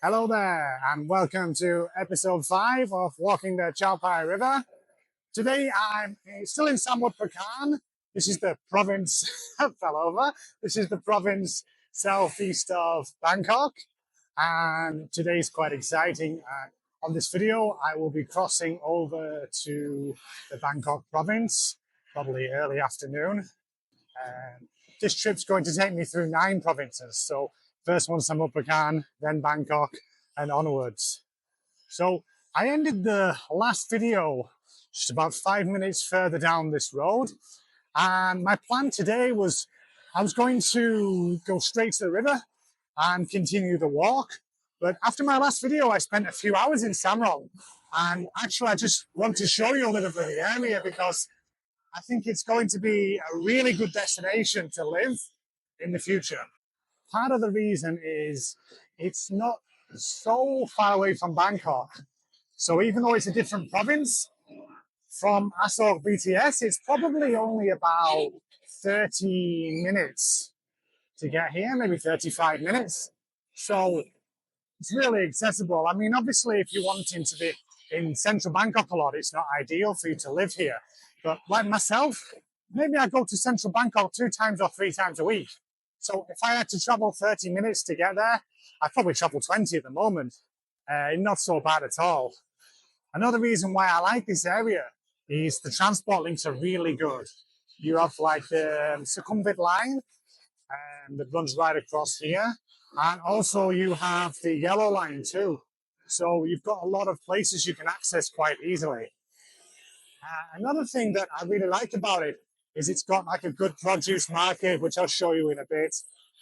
Hello there, and welcome to episode 5 of Walking the Chao Phraya River. Today I'm still in Samrong. This is the province, fell over. This is the province southeast of Bangkok, and today's quite exciting. On this video, I will be crossing over to the Bangkok province, probably early afternoon. This trip's going to take me through 9 provinces. So first one Samrong, then Bangkok, and onwards. So I ended the last video just about 5 minutes further down this road. And my plan today was I was going to go straight to the river and continue the walk. But after my last video, I spent a few hours in Samrong. And actually, I just want to show you a little bit of the area because I think it's going to be a really good destination to live in the future. Part of the reason is it's not so far away from Bangkok. So even though it's a different province, from Asok BTS, it's probably only about 30 minutes to get here, maybe 35 minutes. So it's really accessible. I mean, obviously, if you're wanting to be in central Bangkok a lot, it's not ideal for you to live here. But like myself, maybe I go to central Bangkok 2 times or 3 times a week. So if I had to travel 30 minutes to get there, I'd probably travel 20 at the moment. Not so bad at all. Another reason why I like this area is the transport links are really good. You have like the Sukhumvit line that runs right across here. And also you have the yellow line too. So you've got a lot of places you can access quite easily. Another thing that I really like about it is it's got like a good produce market, which I'll show you in a bit.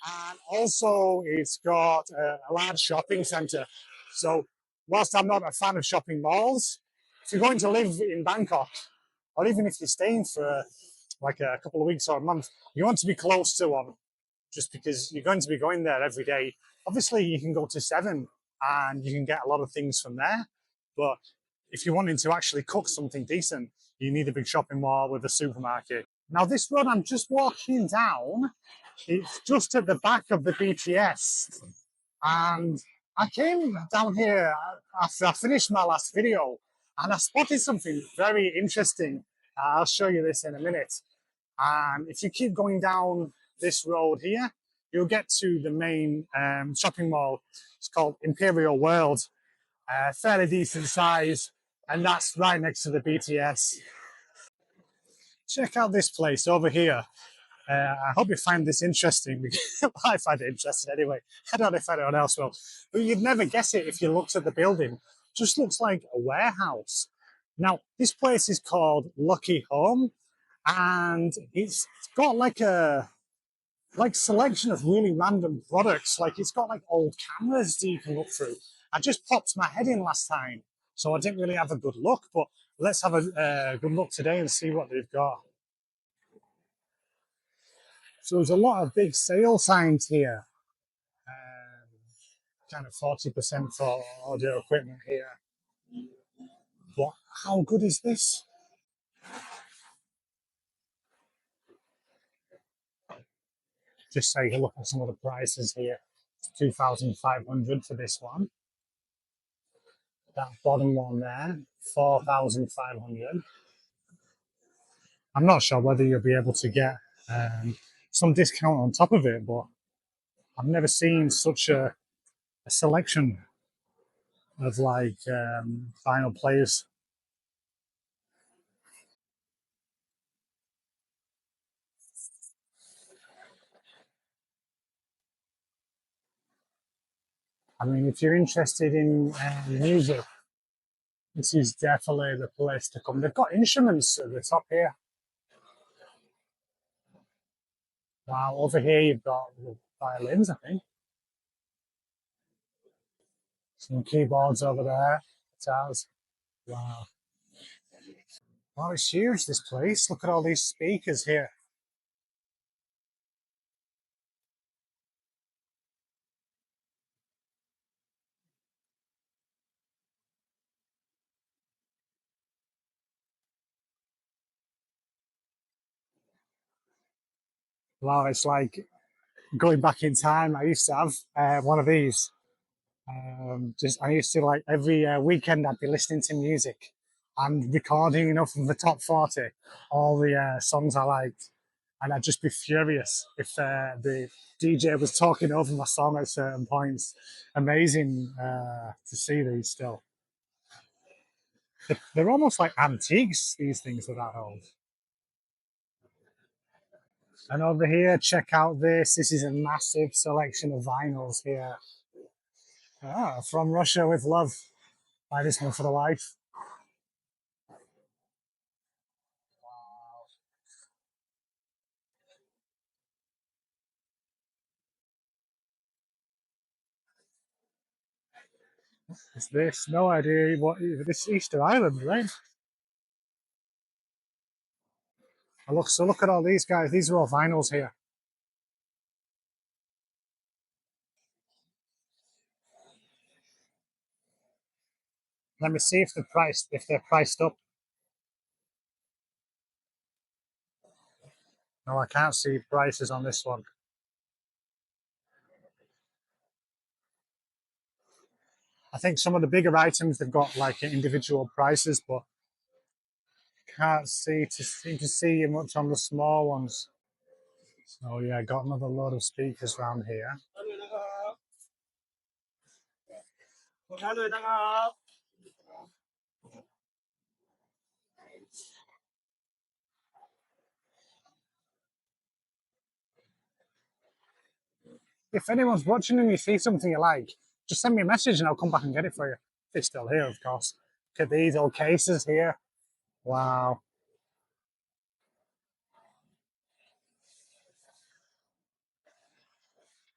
And also it's got a large shopping centre. So whilst I'm not a fan of shopping malls, if you're going to live in Bangkok, or even if you're staying for like a couple of weeks or a month, you want to be close to one, just because you're going to be going there every day. Obviously, you can go to 7 and you can get a lot of things from there. But if you're wanting to actually cook something decent, you need a big shopping mall with a supermarket. Now, this road I'm just walking down, it's just at the back of the BTS. And I came down here after I finished my last video and I spotted something very interesting. I'll show you this in a minute. And if you keep going down this road here, you'll get to the main shopping mall. It's called Imperial World, fairly decent size, and that's right next to the BTS. Check out this place over here. I hope you find this interesting. I find it interesting anyway. I don't know if anyone else will. But you'd never guess it if you looked at the building. It just looks like a warehouse. Now, this place is called Lucky Home, and it's got like a selection of really random products. Like it's got like old cameras that you can look through. I just popped my head in last time, so I didn't really have a good look. But let's have a good look today and see what they've got. So there's a lot of big sale signs here. Kind of 40% for audio equipment here. What? How good is this? Just take a look at some of the prices here. 2,500 for this one. That bottom one there, 4,500. I'm not sure whether you'll be able to get some discount on top of it, but I've never seen such a selection of like vinyl players. I mean, if you're interested in music, this is definitely the place to come. They've got instruments at the top here. Wow, over here you've got violins, I think. Some keyboards over there, guitars. Wow. Wow, it's huge, this place. Look at all these speakers here. Wow, it's like going back in time. I used to have one of these. Just I used to like every weekend I'd be listening to music and recording enough of the top 40, all the songs I liked, and I'd just be furious if the DJ was talking over my song at certain points. Amazing to see these still. They're almost like antiques. These things are that old. And over here, check out this. This is a massive selection of vinyls here. Ah, From Russia with Love. Buy this one for the wife. Is this? No idea what this Easter Island, right? So look at all these guys. These are all vinyls here. Let me see if they're priced up. No, I can't see prices on this one. I think some of the bigger items they've got like individual prices, but can't seem to see much on the small ones. So yeah, got another load of speakers around here. If anyone's watching and you see something you like, just send me a message and I'll come back and get it for you. If it's still here, of course. Look at these old cases here. Wow.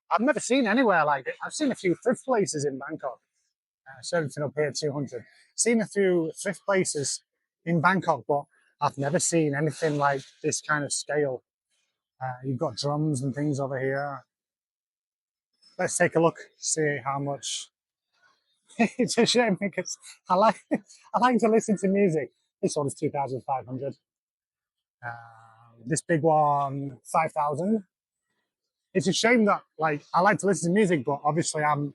I've never seen anywhere like it. I've seen a few thrift places in Bangkok. Everything up here 200. Seen a few thrift places in Bangkok, but I've never seen anything like this kind of scale. You've got drums and things over here. Let's take a look, see how much. It's a shame because I like I like to listen to music. This one is 2,500. This big one, 5,000. It's a shame that like I like to listen to music, but obviously I've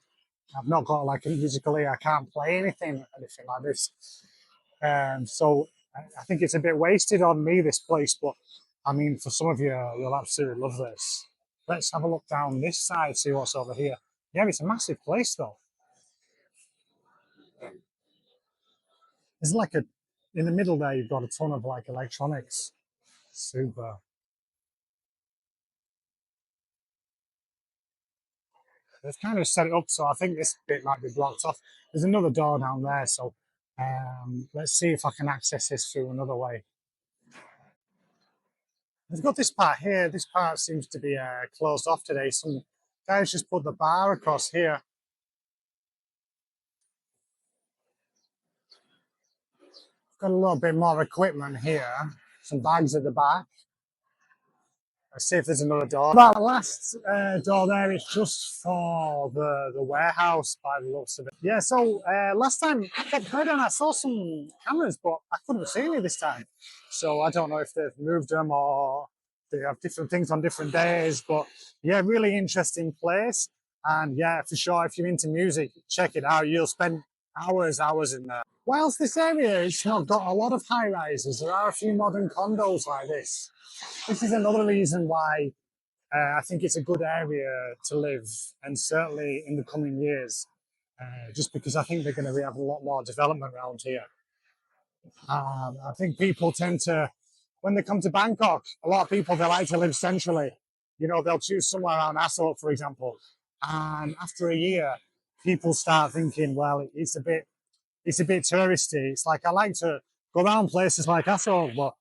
not got like a musical ear. I can't play anything like this. So I think it's a bit wasted on me this place. But I mean, for some of you, you'll absolutely love this. Let's have a look down this side, see what's over here. Yeah, it's a massive place though. It's like a in the middle there. You've got a ton of like electronics. Super. They've kind of set it up so I think this bit might be blocked off. There's another door down there, so let's see if I can access this through another way. They've got this part here. This part seems to be closed off today. Some guys just put the bar across here. Got a little bit more equipment here. Some bags at the back. Let's see if there's another door. That last door there is just for the warehouse by the looks of it. Yeah, so last time I kept going and I saw some cameras, but I couldn't see any this time. So I don't know if they've moved them or they have different things on different days. But yeah, really interesting place. And yeah, for sure, if you're into music, check it out. You'll spend hours in there. Whilst this area has not got a lot of high rises, there are a few modern condos like this. This is another reason why I think it's a good area to live, and certainly in the coming years, just because I think they're going to have a lot more development around here. I think people tend to, when they come to Bangkok, a lot of people, they like to live centrally. You know, they'll choose somewhere around Asok, for example. And after a year, people start thinking, well, it's a bit touristy. It's like I like to go around places like Asok, but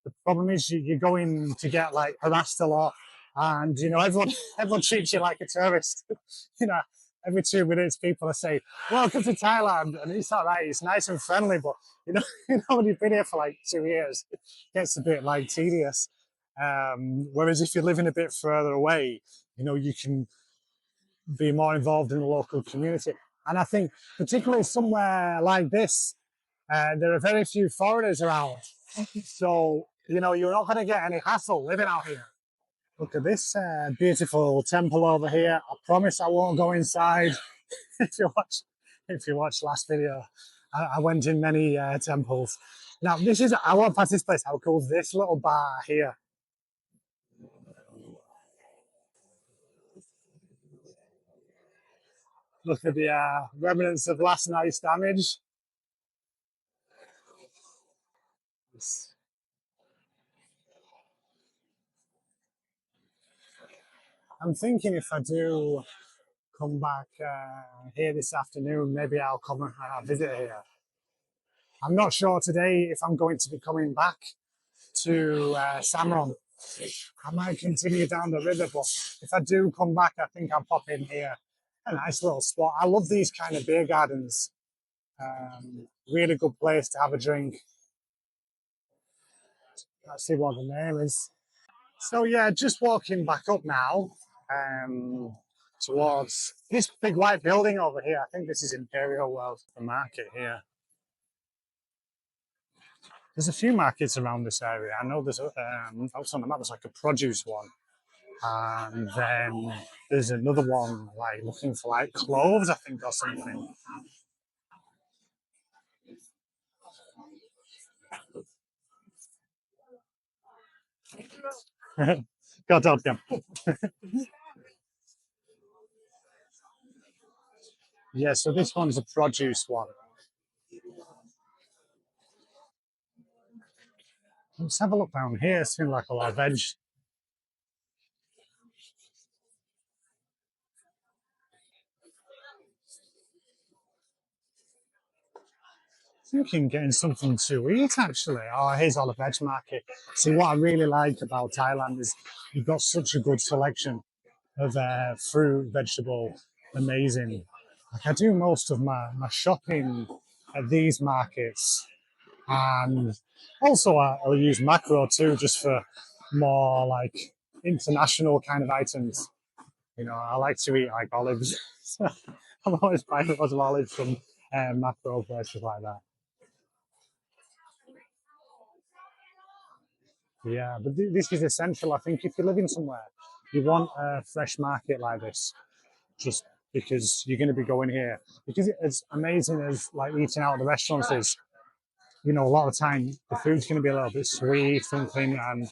the problem is you're going to get like harassed a lot, and you know everyone treats you like a tourist. You know, every 2 minutes people are saying, "Welcome to Thailand," and it's all right. It's nice and friendly, but you know, when you've been here for like 2 years, it gets a bit like tedious. Whereas if you're living a bit further away, you know, you can be more involved in the local community. And I think particularly somewhere like this, there are very few foreigners around. So, you know, you're not going to get any hassle living out here. Look at this beautiful temple over here. I promise I won't go inside. if you watch, if you watch last video, I went in many temples. Now this is, I walked past this place. How cool is this little bar here? Look at the remnants of last night's damage. I'm thinking if I do come back here this afternoon, maybe I'll come and visit here. I'm not sure today if I'm going to be coming back to Samrong. I might continue down the river, but if I do come back, I think I'll pop in here. A nice little spot. I love these kind of beer gardens. Really good place to have a drink. Let's see what the name is. So yeah, just walking back up now towards this big white building over here. I think this is Imperial World, the market here. There's a few markets around this area. I know there's also on the map there's like a produce one, and then there's another one like looking for like clothes, I think, or something. God help them. Yeah, so this one's a produce one. Let's have a look down here. Seems like a lot of veg. Thinking getting something to eat actually. Oh, here's all the veg market. See, what I really like about Thailand is you've got such a good selection of fruit, vegetable, amazing. Like I do most of my shopping at these markets, and also I'll use macro too, just for more like international kind of items. You know, I like to eat like olives. So I'm always buying lots of olives from macro places like that. Yeah, but this is essential. I think if you're living somewhere, you want a fresh market like this, just because you're going to be going here. Because as amazing as like eating out at the restaurants is, you know, a lot of the time the food's going to be a little bit sweet, something, and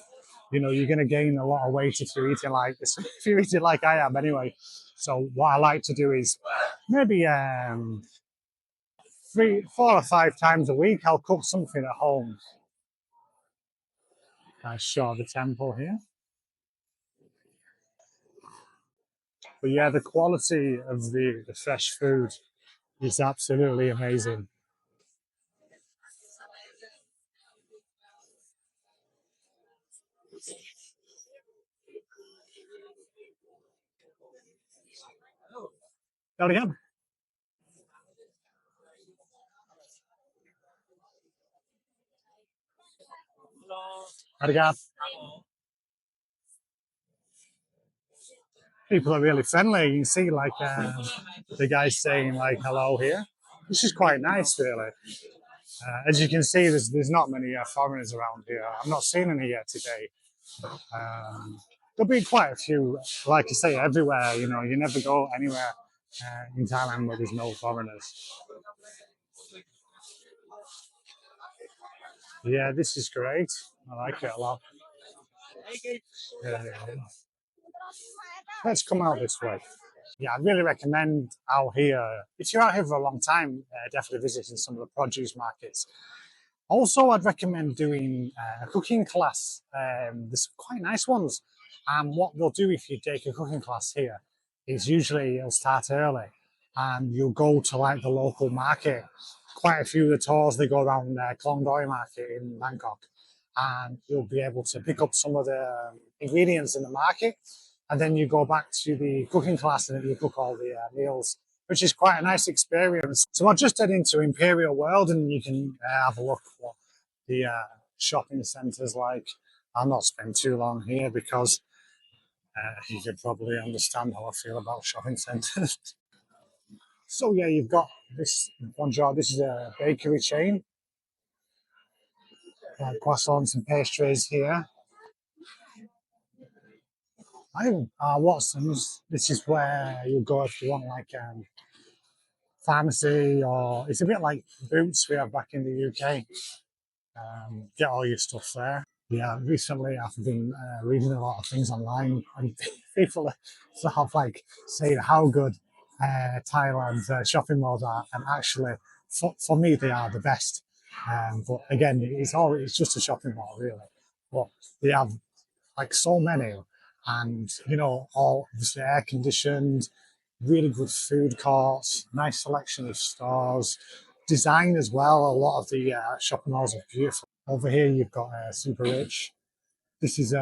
you know you're going to gain a lot of weight if you're eating like this. If you're eating like I am, anyway. So what I like to do is maybe 4 or 5 times a week I'll cook something at home. I show the temple here. But yeah, the quality of the fresh food is absolutely amazing. There we go. Arigato. People are really friendly. You can see like the guys saying like hello here. This is quite nice, really. As you can see, there's not many foreigners around here. I'm not seeing any yet today. There'll be quite a few, like you say, everywhere. You know, you never go anywhere in Thailand where there's no foreigners. Yeah, this is great. I like it a lot. Yeah, yeah. Let's come out this way. Yeah, I really recommend out here. If you're out here for a long time, definitely visiting some of the produce markets. Also, I'd recommend doing a cooking class. There's quite nice ones. And what they'll do if you take a cooking class here is usually it'll start early and you'll go to like the local market. Quite a few of the tours they go around Klong Doi market in Bangkok, and you'll be able to pick up some of the ingredients in the market, and then you go back to the cooking class and then you cook all the meals, which is quite a nice experience. So I'll just head into Imperial World and you can have a look what the shopping centre's like. I'll not spend too long here because you can probably understand how I feel about shopping centres. So yeah, you've got this Bonjour. This is a bakery chain. Croissants and pastries here. I Watson's. This is where you go if you want like pharmacy, or it's a bit like Boots we have back in the UK. Get all your stuff there. Yeah, recently I've been reading a lot of things online, and people sort of like saying how good Thailand's shopping malls are, and actually, for me, they are the best. But again, it's just a shopping mall, really. But they have like so many, and all obviously air conditioned, really good food courts, nice selection of stores, design as well. A lot of the shopping malls are beautiful. Over here, you've got Super Rich. This is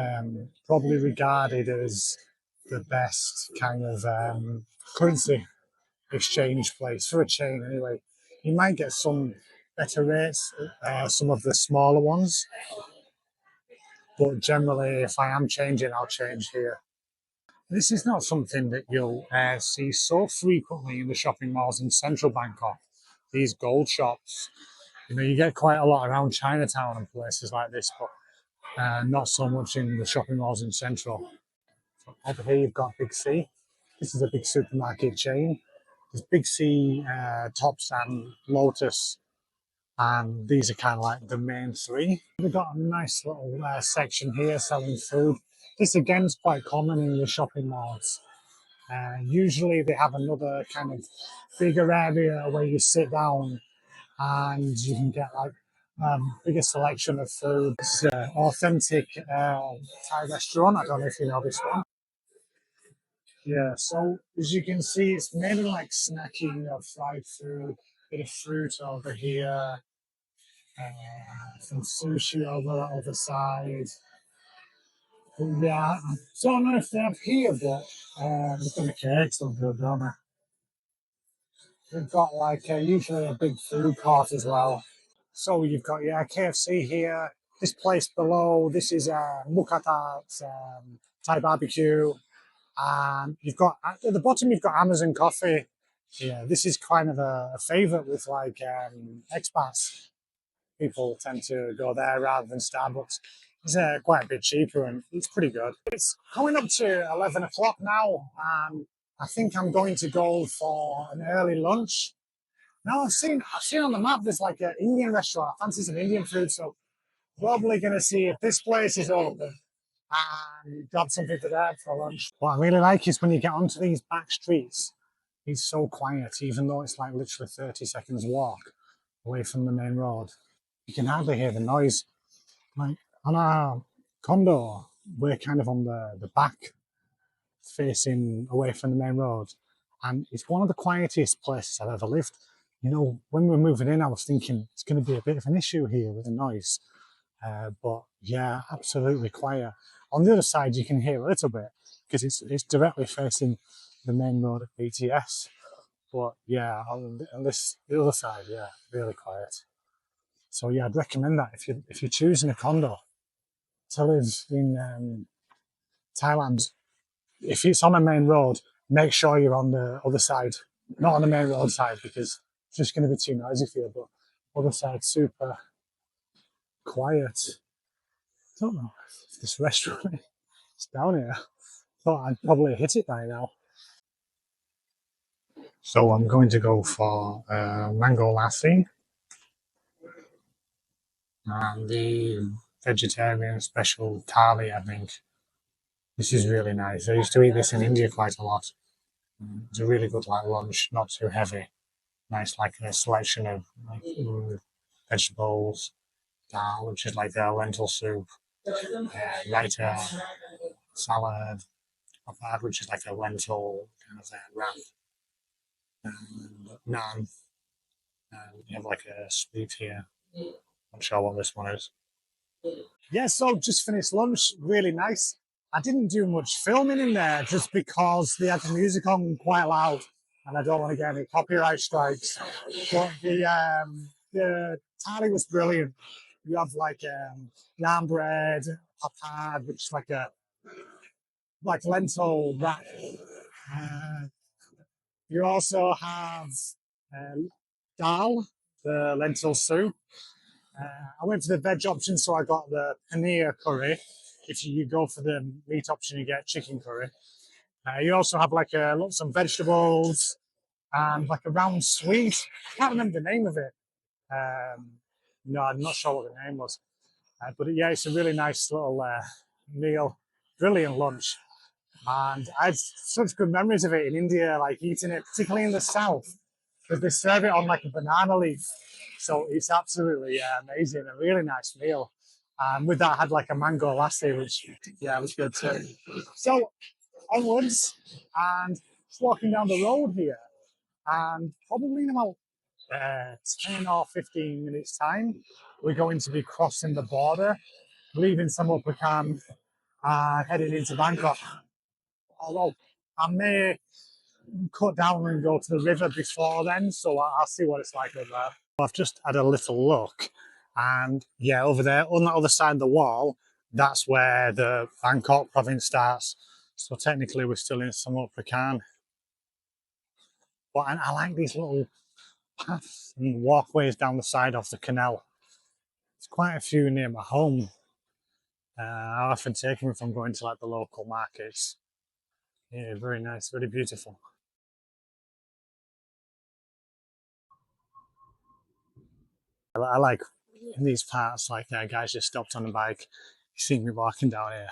probably regarded as the best kind of currency exchange place for a chain, anyway. You might get some better rates, some of the smaller ones, but generally, if I am changing, I'll change here. This is not something that you'll see so frequently in the shopping malls in central Bangkok. These gold shops, you get quite a lot around Chinatown and places like this, but not so much in the shopping malls in central. So over here, you've got Big C. This is a big supermarket chain. There's Big C, Tops, and Lotus, and these are kind of like the main three. We've got a nice little section here selling food. This again is quite common in the shopping malls. Usually they have another kind of bigger area where you sit down and you can get like bigger selection of food. It's an authentic Thai restaurant. I don't know if you know this one. Yeah, so as you can see, it's mainly like snacking or fried food, bit of fruit over here, some sushi over the other side. But yeah, I don't know if they have here, but look at the cakes, look good, don't they? We've got like usually a big food court as well. So you've got KFC here. This place below, this is Mukatat's Thai barbecue. You've got at the bottom, you've got Amazon Coffee. Yeah, this is kind of a favorite with like expats. People tend to go there rather than Starbucks. It's quite a bit cheaper and it's pretty good. It's coming up to 11 o'clock now. I think I'm going to go for an early lunch. Now I've seen on the map there's like an Indian restaurant. I fancy some Indian food, so probably going to see if this place is open and grab something for that for lunch. What I really like is when you get onto these back streets, it's so quiet, even though it's like literally 30 seconds walk away from the main road. You can hardly hear the noise. Like on our condo, we're kind of on the back facing away from the main road. And it's one of the quietest places I've ever lived. When we were moving in, I was thinking it's going to be a bit of an issue here with the noise. But yeah, absolutely quiet. On the other side, you can hear a little bit because it's directly facing the main road at BTS. But yeah, on the other side, yeah, really quiet. So yeah, I'd recommend that if you're choosing a condo to live in Thailand. If it's on a main road, make sure you're on the other side, not on the main road side, because it's just going to be too noisy for you. But other side, super quiet. I don't know if this restaurant is down here. Thought I'd probably hit it by now. So I'm going to go for mango lassi and the vegetarian special thali, I think. This is really nice. I used to eat this in India quite a lot. It's a really good like lunch, not too heavy. Nice like a selection of like vegetables, dal, which is like a lentil soup, raita, salad, papad, which is like a lentil kind of wrap, and naan. And you have like a sweet here. Not sure what this one is. Yeah, so just finished lunch. Really nice. I didn't do much filming in there just because they had the music on quite loud, and I don't want to get any copyright strikes. But the thali was brilliant. You have like naan bread, papad, which is like lentil wrap. Uh, you also have dal, the lentil soup. I went for the veg option, so I got the paneer curry. If you go for the meat option, you get chicken curry. You also have like some vegetables, and like a round sweet. I can't remember the name of it. No, I'm not sure what the name was. But yeah, it's a really nice little meal, brilliant lunch. And I had such good memories of it in India, like eating it, particularly in the south, because they serve it on like a banana leaf. So it's absolutely amazing, a really nice meal. And with that, I had like a mango lassi, which yeah, was good too. So onwards, and just walking down the road here, and probably in about 10 or 15 minutes time, we're going to be crossing the border, leaving Samrong heading into Bangkok. Although I may cut down and go to the river before then, so I'll see what it's like over there. I've just had a little look, and yeah, over there on the other side of the wall, that's where the Bangkok province starts. So technically, we're still in Samrong. But I like these little paths and walkways down the side of the canal. There's quite a few near my home. I often take them if I'm going to like the local markets. Yeah, very nice, very beautiful. I like in these parts, like guys just stopped on a bike. You see me walking down here,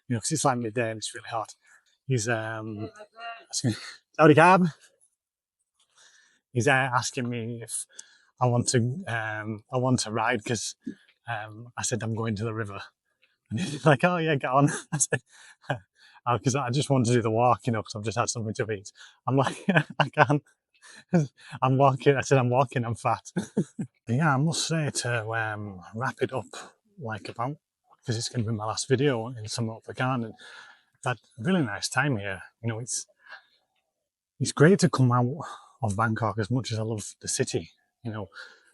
you know, because it's like midday and it's really hot. He's asking, howdy cab. He's asking me if I want to ride because I said I'm going to the river, and he's like, oh yeah, get on. I said, because I just want to do the walk, you know, because I've just had something to eat. I'm like, I can't. I'm walking. I said, I'm walking. I'm fat. Yeah, I must say to wrap it up, like about because it's going to be my last video in Samrong and I've had a really nice time here. You know, it's great to come out of Bangkok as much as I love the city. You know,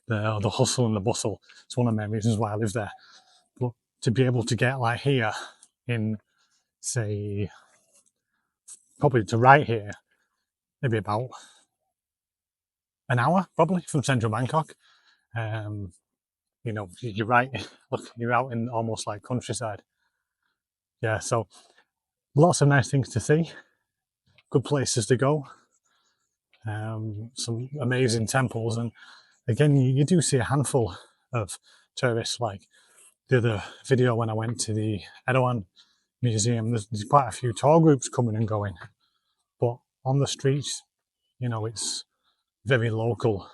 the hustle and the bustle. It's one of the main reasons why I live there. But to be able to get like here in, say, probably to right here, maybe about an hour, probably from central Bangkok. You know, you're right. Look, you're out in almost like countryside. Yeah, so lots of nice things to see, good places to go, some amazing temples, and again, you do see a handful of tourists. Like the other video when I went to the Erdogan Museum, there's quite a few tour groups coming and going, but on the streets, you know, it's very local.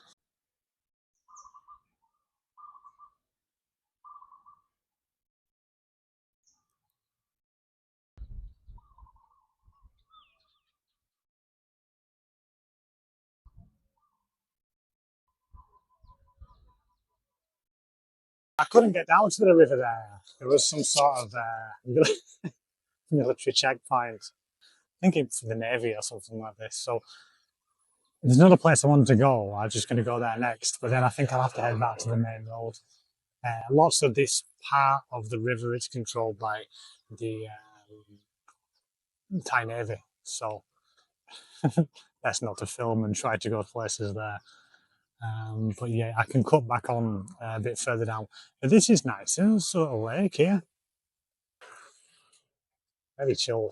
I couldn't get down to the river there. There was some sort of military checkpoint. I think it's for the Navy or something like this. So there's another place I wanted to go. I'm just going to go there next. But then I think I'll have to head back to the main road. Lots of this part of the river is controlled by the Thai Navy. So that's not to film and try to go places there. But yeah, I can cut back on a bit further down. But this is nice. There's a sort of lake here. Very chill.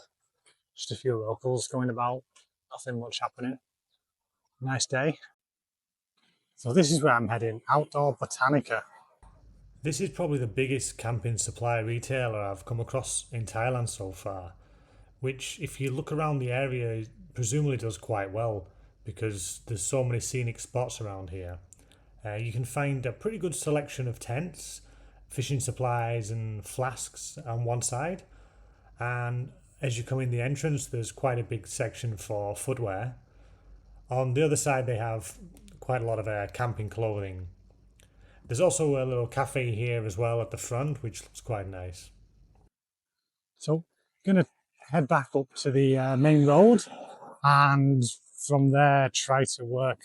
Just a few locals going about. Nothing much happening. Nice day. So this is where I'm heading. Outdoor Botanica. This is probably the biggest camping supply retailer I've come across in Thailand so far, which, if you look around the area, presumably does quite well because there's so many scenic spots around here. You can find a pretty good selection of tents, fishing supplies, and flasks on one side, and as you come in the entrance, there's quite a big section for footwear. On the other side, they have quite a lot of camping clothing. There's also a little cafe here as well at the front, which looks quite nice. So I'm going to head back up to the main road and from there try to work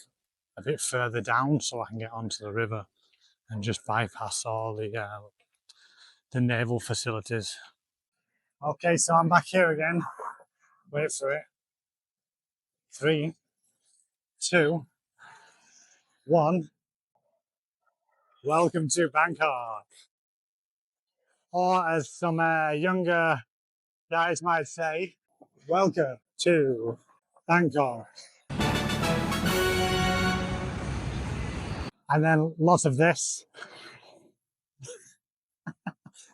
a bit further down so I can get onto the river and just bypass all the naval facilities. Okay, so I'm back here again. Wait for it. 3, 2, 1. Welcome to Bangkok. Or as some younger guys might say, welcome to Bangkok. and then lots of this.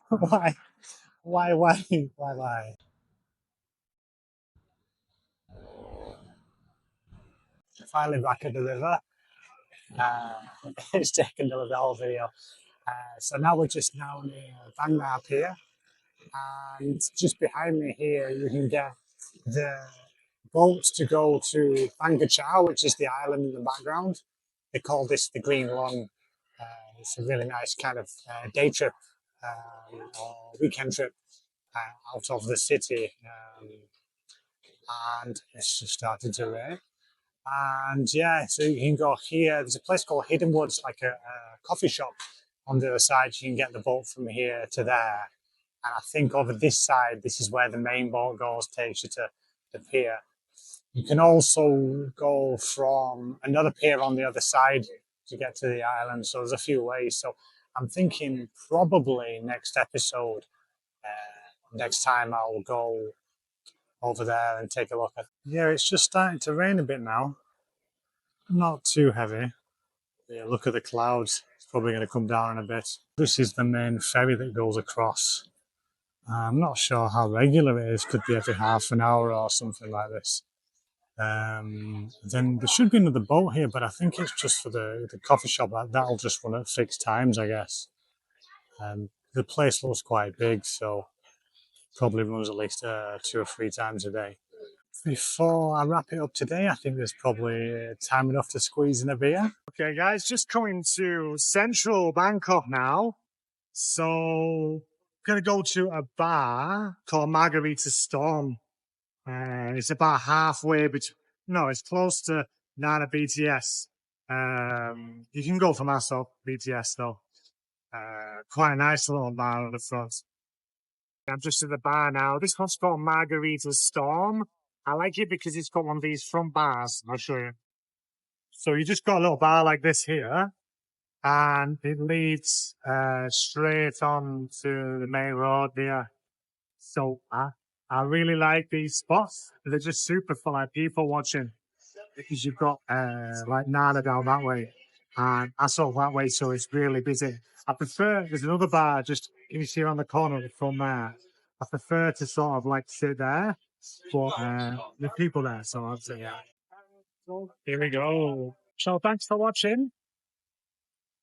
Why? Why? Finally back at the river. Uh, it's taken the whole video. So now we're just now near Bangkok here, and just behind me here you can get the boats to go to Bangkok, which is the island in the background. They call this the Green Lung. It's a really nice kind of day trip or weekend trip out of the city. And it's just started to rain. And yeah, so you can go here. There's a place called Hidden Woods, like a coffee shop on the other side. You can get the boat from here to there. And I think over this side, this is where the main boat goes, takes you to the pier. You can also go from another pier on the other side to get to the island. So there's a few ways. So I'm thinking probably next episode, next time I'll go over there and take a look at. Yeah, it's just starting to rain a bit now. Not too heavy. Yeah, look at the clouds. It's probably going to come down in a bit. This is the main ferry that goes across. I'm not sure how regular it is. Could be every half an hour or something like this. Then there should be another boat here, but I think it's just for the coffee shop. That'll just run at fixed times, I guess. The place looks quite big, so probably runs at least 2 or 3 times a day. Before I wrap it up today, I think there's probably time enough to squeeze in a beer. Okay, guys, just coming to central Bangkok now. So, going to go to a bar called Margarita Storm. It's about halfway between, no, it's close to Nana BTS. You can go from Aso BTS though. Quite a nice little bar on the front. I'm just at the bar now. This one's called Margarita Storm. I like it because it's got one of these front bars. I'll show you. So you just got a little bar like this here, and it leads straight on to the main road there. So I really like these spots. They're just super for like people watching because you've got like Nana down that way and Aso that way, so it's really busy. I prefer, there's another bar just you see on the corner from there. I prefer to sort of like sit there, but there's people there, so I'd say yeah. Here we go. So thanks for watching.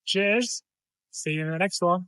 Cheers. See you in the next one.